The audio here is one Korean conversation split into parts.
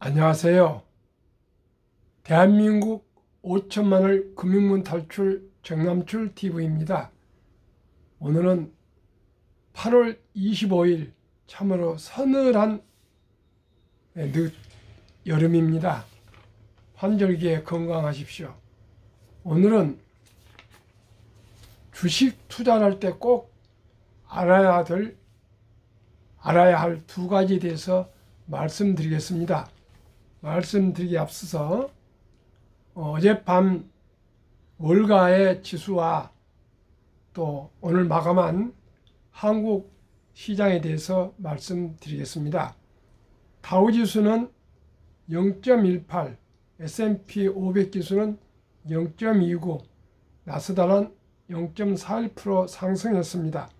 안녕하세요. 대한민국 5천만을 금융문 탈출 정남출 TV입니다. 오늘은 8월 25일 참으로 서늘한 늦 여름입니다. 환절기에 건강하십시오. 오늘은 주식 투자를 할 때 꼭 알아야 할 두 가지에 대해서 말씀드리겠습니다. 말씀드리기 앞서서 어젯밤 월가의 지수와 또 오늘 마감한 한국 시장에 대해서 말씀드리겠습니다. 다우지수는 0.18, S&P 500 지수는 0.29, 나스닥은 0.41% 상승했습니다.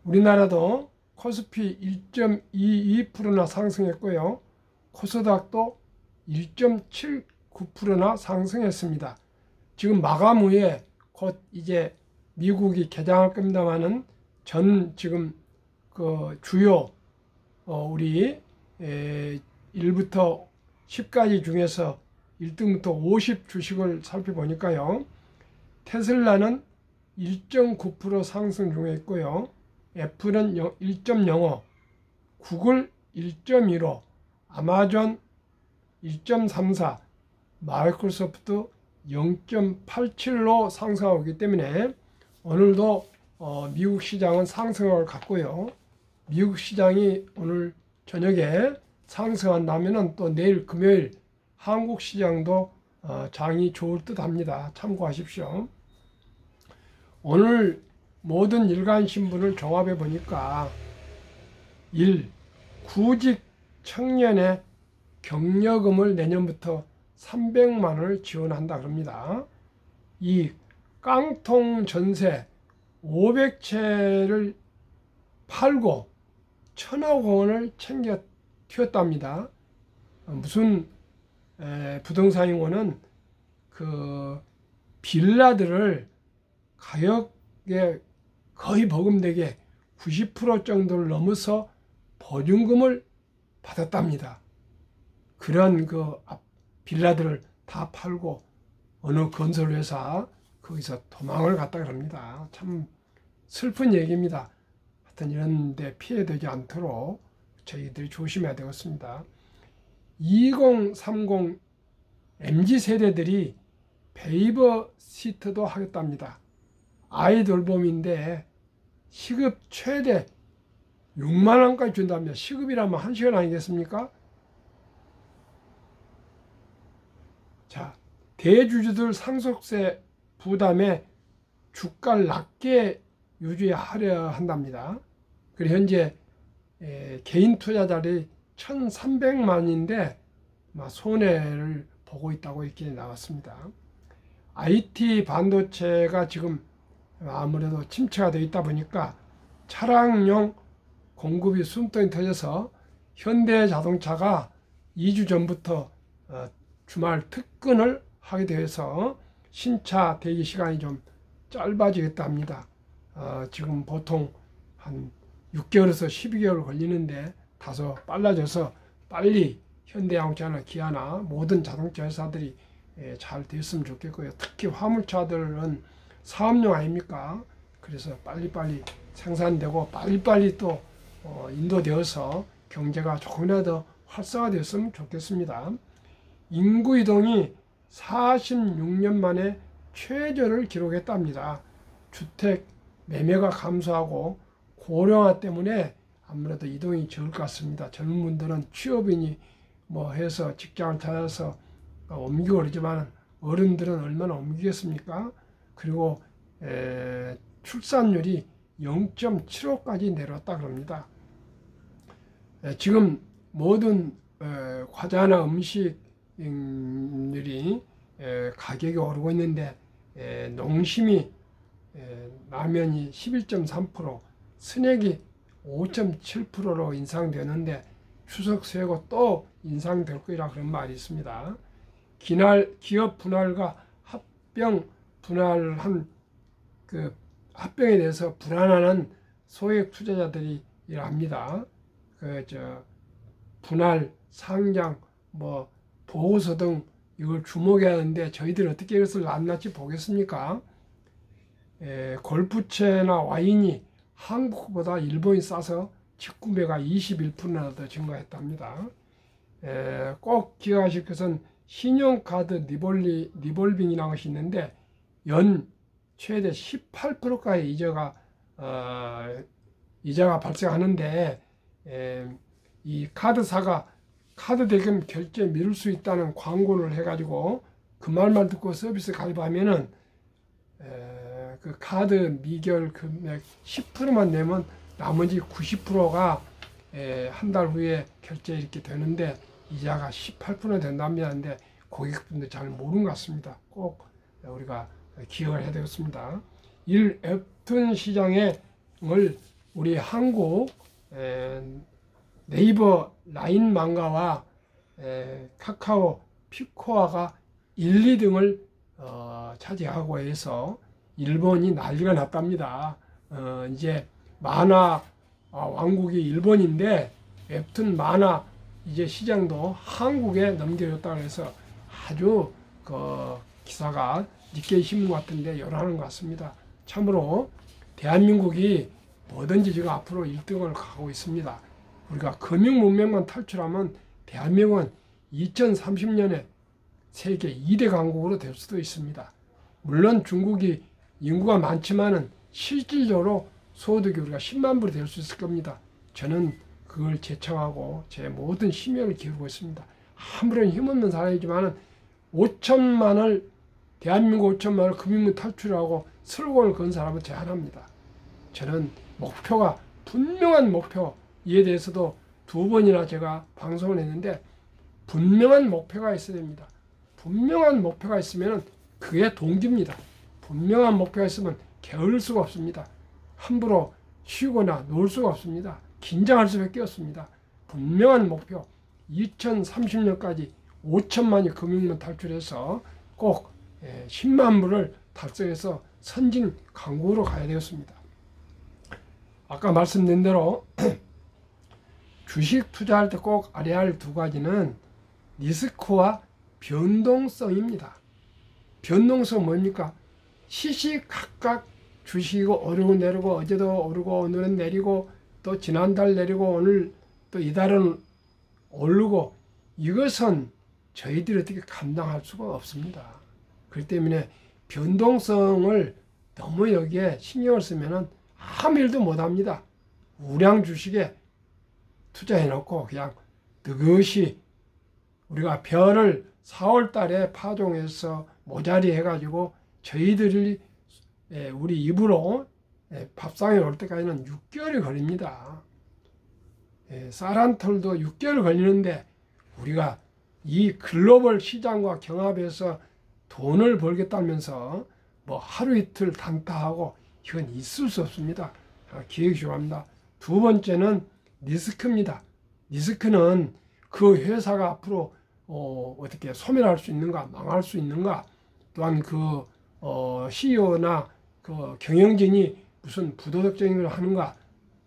우리나라도 코스피 1.22%나 상승했고요. 코스닥도 1.79%나 상승했습니다. 지금 마감 후에 곧 이제 미국이 개장할 겁니다만은 지금 그 주요 우리 1부터 10까지 중에서 1등부터 50 주식을 살펴보니까요. 테슬라는 1.9% 상승 중에 있고요. 애플은 1.05, 구글 1.15, 아마존 1.34, 마이크로소프트 0.87로 상승하고 있기 때문에 오늘도 미국 시장은 상승을 갖고요. 미국 시장이 오늘 저녁에 상승한다면 또 내일 금요일 한국 시장도 장이 좋을 듯 합니다. 참고하십시오. 오늘 모든 일간 신문을 종합해 보니까 1. 구직 청년의 격려금을 내년부터 300만 원을 지원한다 그럽니다. 2. 깡통 전세 500채를 팔고 1,000억 원을 챙겨 튀었답니다. 무슨 부동산인고는 그 빌라들을 가격에 거의 버금되게 90% 정도를 넘어서 보증금을 받았답니다. 그런 그 빌라들을 다 팔고 어느 건설회사 거기서 도망을 갔다 그럽니다. 참 슬픈 얘기입니다. 하여튼 이런 데 피해되지 않도록 저희들이 조심해야 되겠습니다. 2030 MZ세대들이 베이버시터도 하겠답니다. 아이 돌봄인데 시급 최대 6만 원까지 준답니다. 시급이라면 1시간 아니겠습니까? 자, 대주주들 상속세 부담에 주가를 낮게 유지하려 한답니다. 그리고 현재 개인 투자자들이 1,300만인데 손해를 보고 있다고 이렇게 나왔습니다. IT 반도체가 지금 아무래도 침체가 되어 있다 보니까 차량용 공급이 숨통이 터져서 현대자동차가 2주 전부터 주말 특근을 하게 되어서 신차 대기 시간이 좀 짧아지겠다 합니다. 지금 보통 한 6개월에서 12개월 걸리는데 다소 빨라져서 빨리 현대자동차나 기아나 모든 자동차 회사들이 잘 됐으면 좋겠고요. 특히 화물차들은 사업용 아닙니까? 그래서 빨리빨리 생산되고 빨리빨리 또 인도되어서 경제가 조금이라도 활성화되었으면 좋겠습니다. 인구 이동이 46년 만에 최저를 기록했답니다. 주택 매매가 감소하고 고령화 때문에 아무래도 이동이 적을 것 같습니다. 젊은 분들은 취업이니 해서 직장을 찾아서 옮기고 그러지만 어른들은 얼마나 옮기겠습니까? 그리고 출산율이 0.75까지 내려왔다 그럽니다. 지금 모든 과자나 음식들이 가격이 오르고 있는데 농심이 라면이 11.3%, 스낵이 5.7%로 인상되는데 추석 세고 또 인상될 거라 그런 말이 있습니다. 기업 분할과 합병 분할한 그 합병에 대해서 불안해하는 소액 투자자들이 합니다. 분할, 상장, 뭐 보고서 등 이걸 주목해야 하는데 저희들이 어떻게 이것을 낱낱이 보겠습니까? 골프채나 와인이 한국보다 일본이 싸서 직구매가 21%나 더 증가했답니다. 꼭 기억하실 것은 신용카드 리볼빙이라는 것이 있는데 연 최대 18%까지 이자가 발생하는데 이 카드사가 카드 대금 결제 미룰 수 있다는 광고를 해가지고 그 말만 듣고 서비스 가입하면은 그 카드 미결 금액 10%만 내면 나머지 90%가 한 달 후에 결제 이렇게 되는데 이자가 18% 된답니다. 근데 고객분들 잘 모르는 것 같습니다. 꼭 우리가 기억을 해야 되겠습니다. 웹툰 시장을 우리 한국 네이버 라인 망가와 카카오 피코아가 1, 2등을 차지하고 해서 일본이 난리가 났답니다. 이제 만화 왕국이 일본인데 웹툰 만화 이제 시장도 한국에 넘겨줬다고 해서 아주 그 기사가 니케이 신문 같은데 열하는 것 같습니다. 참으로 대한민국이 뭐든지 지금 앞으로 1등을 가고 있습니다. 우리가 금융 문명만 탈출하면 대한민국은 2030년에 세계 2대 강국으로 될 수도 있습니다. 물론 중국이 인구가 많지만은 실질적으로 소득이 우리가 10만 불이 될 수 있을 겁니다. 저는 그걸 제청하고 제 모든 심혈을 기울이고 있습니다. 아무런 힘없는 사람이지만은 5천만을 대한민국 5천만을 금융문 탈출하고 슬로건을 건 사람은 제안합니다. 저는 목표가 분명한 목표에 대해서도 2번이나 제가 방송을 했는데 분명한 목표가 있어야 됩니다. 분명한 목표가 있으면 그게 동기입니다. 분명한 목표가 있으면 게으를 수가 없습니다. 함부로 쉬거나 놀 수가 없습니다. 긴장할 수밖에 없습니다. 분명한 목표 2030년까지 5천만이 금융문 탈출해서 꼭 10만 불을 달성해서 선진 강국으로 가야 되겠습니다. 아까 말씀드린 대로 주식 투자할 때 꼭 알아야 할 2가지는 리스크와 변동성입니다. 변동성 뭡니까? 시시각각 주식이 오르고 내리고 어제도 오르고 오늘은 내리고 또 지난달 내리고 오늘 또 이달은 오르고 이것은 저희들이 어떻게 감당할 수가 없습니다. 그렇기 때문에 변동성을 너무 여기에 신경을 쓰면은 아무 일도 못합니다. 우량 주식에 투자해놓고 그냥 느긋이 우리가 별을 4월 달에 파종해서 모자리 해가지고 저희들이 우리 입으로 밥상에 올 때까지는 6개월이 걸립니다. 쌀 한 톨도 6개월 걸리는데 우리가 이 글로벌 시장과 경합해서 돈을 벌겠다면서 뭐 하루 이틀 단타하고 이건 있을 수 없습니다. 기억이 중요합니다. 2번째는 리스크입니다. 리스크는 그 회사가 앞으로 어떻게 소멸할 수 있는가, 망할 수 있는가, 또한 그 CEO나 그 경영진이 무슨 부도덕적인 걸 하는가,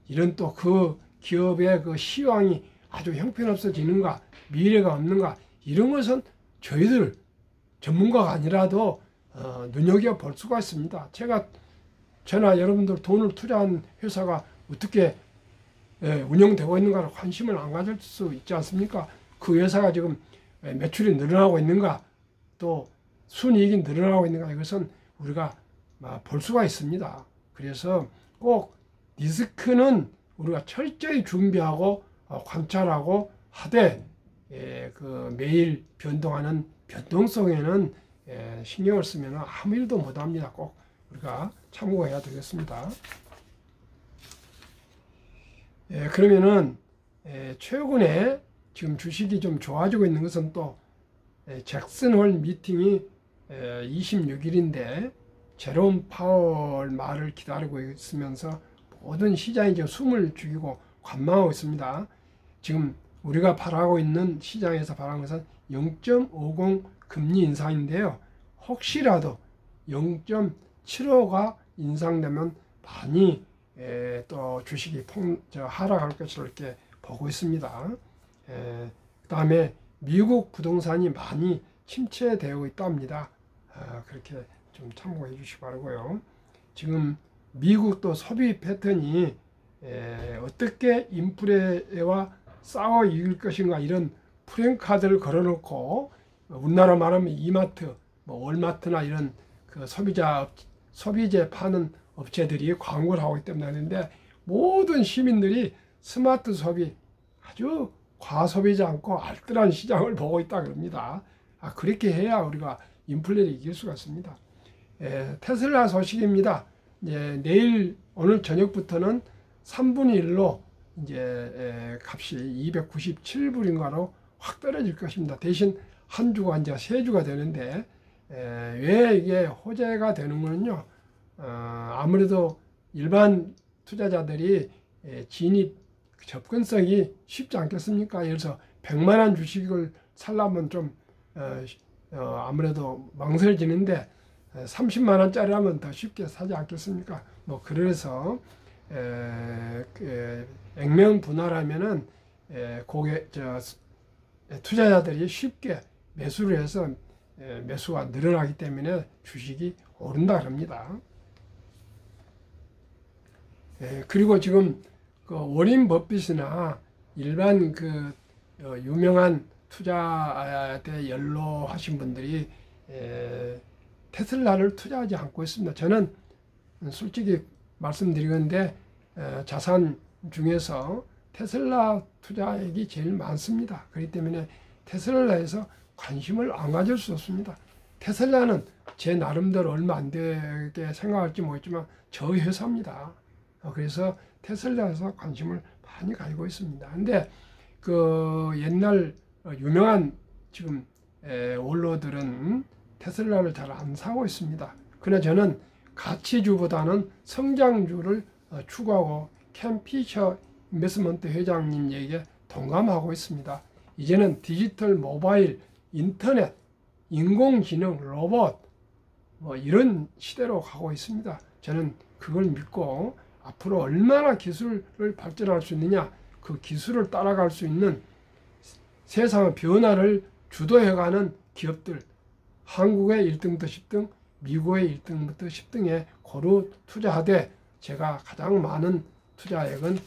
이런 또 그 기업의 그 시황이 아주 형편없어지는가, 미래가 없는가, 이런 것은 저희들 전문가가 아니라도 눈여겨볼 수가 있습니다. 저나 여러분들 돈을 투자한 회사가 어떻게 운영되고 있는가를 관심을 안 가질 수 있지 않습니까? 그 회사가 지금 매출이 늘어나고 있는가, 또 순이익이 늘어나고 있는가, 이것은 우리가 볼 수가 있습니다. 그래서 꼭 리스크는 우리가 철저히 준비하고 관찰하고 하되 그 매일 변동하는 변동성에는 신경을 쓰면 아무 일도 못합니다. 꼭 우리가 참고해야 되겠습니다. 그러면은 최근에 지금 주식이 좀 좋아지고 있는 것은 또 잭슨홀 미팅이 26일인데 제롬 파월 말을 기다리고 있으면서 모든 시장이 이제 숨을 죽이고 관망하고 있습니다. 지금 우리가 바라고 있는 시장에서 바라는 것은 0.50 금리 인상인데요. 혹시라도 0.75가 인상되면 많이 또 주식이 하락할 것으로 이렇게 보고 있습니다. 그 다음에 미국 부동산이 많이 침체되고 있답니다. 그렇게 좀 참고해 주시기 바라고요. 지금 미국도 소비 패턴이 어떻게 인플레와 싸워 이길 것인가 이런 프랭카드를 걸어놓고 우리나라 말하면 이마트, 뭐 월마트나 이런 그 소비재 파는 업체들이 광고를 하고 있기 때문에 하는데 모든 시민들이 스마트 소비 아주 과소비지 않고 알뜰한 시장을 보고 있다 그럽니다. 그렇게 해야 우리가 인플레를 이길 수가 있습니다. 테슬라 소식입니다. 내일 오늘 저녁부터는 3분의 1로 이제 값이 297불인가로 확 떨어질 것입니다. 대신 한 주가 이제 세 주가 되는데 왜 이게 호재가 되는 거는요. 아무래도 일반 투자자들이 진입 접근성이 쉽지 않겠습니까? 그래서 100만 원 주식을 살려면 좀 아무래도 망설여지는데 30만 원짜리라면 더 쉽게 사지 않겠습니까? 뭐 그래서 액면 분할하면은 투자자들이 쉽게 매수를 해서 매수가 늘어나기 때문에 주식이 오른다 그럽니다. 그리고 지금 그 워린 버핏이나 일반 그 유명한 투자에 연로하신 분들이 테슬라를 투자하지 않고 있습니다. 저는 솔직히 말씀드리건데 자산 중에서 테슬라 투자액이 제일 많습니다. 그렇기 때문에 테슬라에서 관심을 안 가질 수 없습니다. 테슬라는 제 나름대로 얼마 안 되게 생각할지 모르겠지만 저 회사입니다. 그래서 테슬라에서 관심을 많이 가지고 있습니다. 근데 그 옛날 유명한 지금 원로들은 테슬라를 잘 안 사고 있습니다. 그러나 저는 가치주보다는 성장주를 추구하고 켄 피셔 인베스트먼트 회장님 얘기에 동감하고 있습니다. 이제는 디지털, 모바일, 인터넷, 인공지능, 로봇 뭐 이런 시대로 가고 있습니다. 저는 그걸 믿고 앞으로 얼마나 기술을 발전할 수 있느냐, 그 기술을 따라갈 수 있는 세상의 변화를 주도해가는 기업들, 한국의 1등부터 10등, 미국의 1등부터 10등에 고루 투자하되 제가 가장 많은 투자액은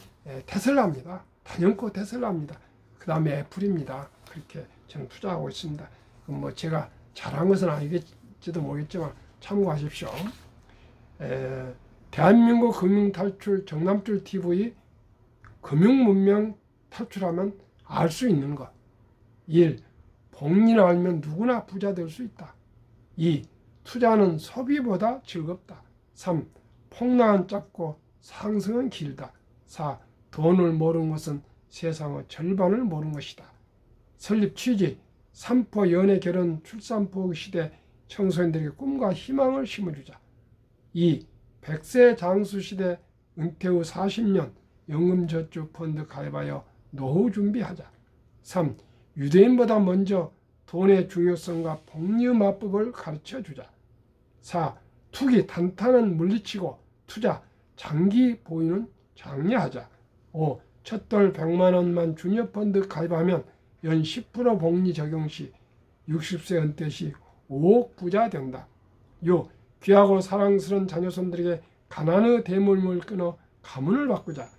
테슬라입니다. 단연코 테슬라입니다. 그 다음에 애플입니다. 그렇게 저는 투자하고 있습니다. 뭐 제가 잘한 것은 아니겠지도 모르겠지만 참고하십시오. 대한민국 금융탈출 정남줄 TV 금융문명 탈출하면 알 수 있는 것. 1. 복리를 알면 누구나 부자 될 수 있다. 2. 투자는 소비보다 즐겁다. 3. 폭락은 짧고 상승은 길다. 4. 돈을 모르는 것은 세상의 절반을 모르는 것이다. 설립 취지. 삼포 연애 결혼 출산포 시대 청소년들에게 꿈과 희망을 심어주자. 2. 100세 장수 시대 은퇴 후 40년 연금저축펀드 가입하여 노후 준비하자. 3. 유대인보다 먼저 돈의 중요성과 복리의 마법을 가르쳐주자. 4. 투기 단타는 물리치고 투자 장기 보유는 장려하자. 5. 첫돌 100만 원만 주니어펀드 가입하면 연 10% 복리 적용 시 60세 은퇴 시 5억 부자 된다. 6. 귀하고 사랑스러운 자녀손들에게 가난의 대물림을 끊어 가문을 바꾸자.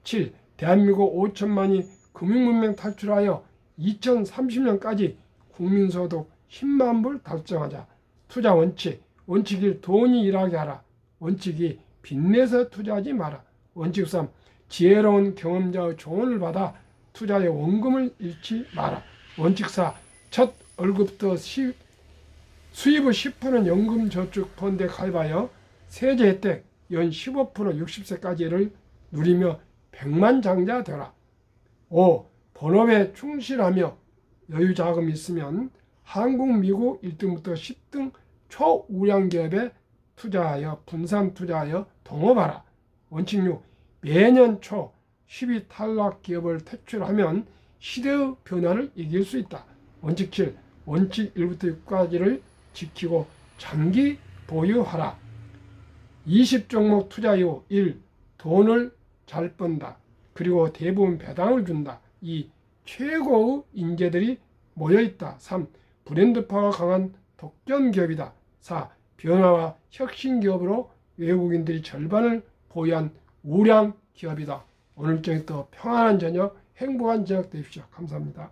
7. 대한민국 5천만이 금융문명 탈출하여 2030년까지 국민소득 10만 불 달성하자. 투자 원칙. 원칙 1. 돈이 일하게 하라. 원칙 2. 빚내서 투자하지 마라. 원칙 3. 지혜로운 경험자의 조언을 받아 투자의 원금을 잃지 마라. 원칙 4. 첫 월급부터 수입의 10%는 연금저축펀드에 가입하여 세제 혜택 연 15% 60세까지를 누리며 백만장자 되라. 5. 본업에 충실하며 여유자금이 있으면 한국, 미국 1등부터 10등 초우량기업에 투자하여 분산 투자하여 동업하라. 원칙 6. 매년 초 10위 탈락 기업을 퇴출하면 시대의 변화를 이길 수 있다. 원칙 7. 원칙 1부터 6까지를 지키고 장기 보유하라. 20종목 투자 이후 1. 돈을 잘 번다. 그리고 대부분 배당을 준다. 2. 최고의 인재들이 모여있다. 3. 브랜드파가 강한 독점 기업이다. 4. 변화와 혁신 기업으로 외국인들이 절반을 보유한 우량 기업이다. 오늘 저녁 또 평안한 저녁, 행복한 저녁 되십시오. 감사합니다.